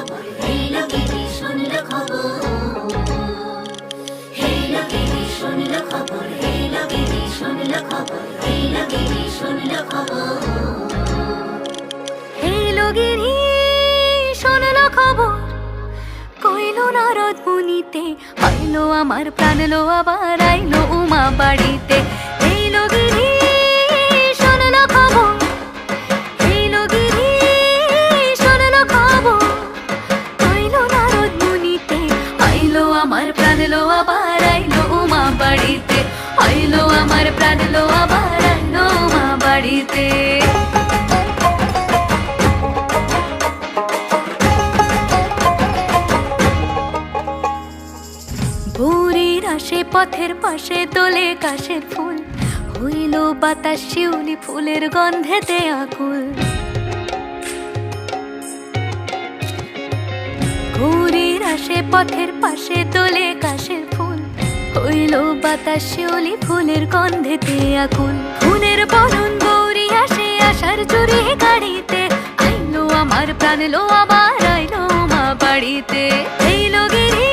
খবর, এলো গিরি শুনলো খবর, এলো গিরি শুনলো খবর, এলো গিরি শুনলো খবর, এলো গিরি শুনলো খবর, এলো গিরি শুনলো খবর, কইলো নারদ মুনিতে, আইলো আমার প্রাণ লো আবার আইলো উমা বাড়িতে। এলো গিরি শুনলো খবর, এলো গিরি শুনলো খবর, কইলো নারদ মুনিতে, আইলো আমার প্রাণ লো আবার আইলো উমা বাড়িতে, আইলো আমার প্রাণ লো আবার আইলো উমা বাড়িতে। ভোরের আসে পথের পাশে দোলে কাশের ফুল, হইল বাতাস শিউলি ফুলের গন্ধেতে আকুল। ভোরের আসে পথের পাশে দোলে কাশের ফুল, হইল বাতাস শিউলি ফুলের গন্ধেতে আকুল। ফুলের বরণ গৌরী আসে আশার চুরি গাড়িতে, আইলো আমার প্রাণ লো আবার আইলো মা বাড়িতে। এইলো গিরি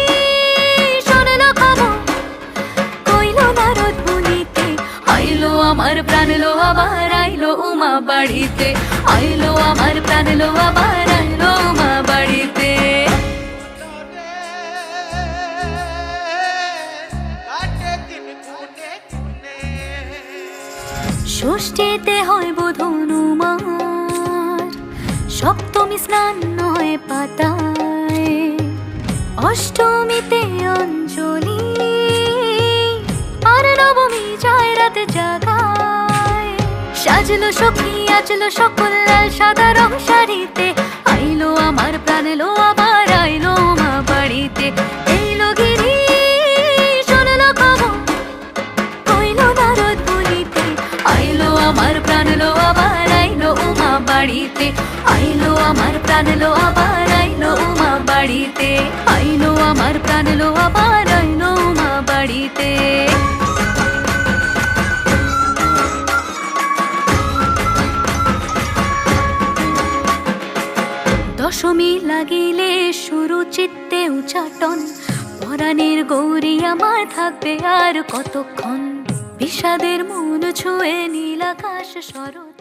শুনলো খবর, কইলো নারদ মুনিতে, আইলো আমার প্রাণ লো আবার আইলো উমা বাড়িতে, আইলো আমার প্রাণ লো আবার আইলো উমা বাড়িতে। ষষ্ঠীতে হয় বোধ হনুমার, সপ্তমী স্নান হয় পাতায়, অষ্টমীতে অঞ্জলি, আর নবমী যায় রাত জাগায়। সাজলো সখী আজলো সকল লাল সাদা রং শাড়িতে, আইলো আমার প্রাণ লো আবার আইলো মা বাড়িতে। এইলো গিরি শুনলো খবর, কইলো নারদ মুনিতে, আইলো আমার প্রাণ লো আবার আইলো উমা বাড়িতে, আইলো আমার প্রাণ লো আবার আইলো উমা বাড়িতে, আইলো আমার প্রাণ লো আবার আইলো উমা বাড়িতে। দশমী লাগিলে শুরু চিত্তে উচাটন, পরাণের গৌরী আমার থাকবে আর কতক্ষণ। বিষাদের মন ছুঁয়ে নীল আকাশ শরৎ।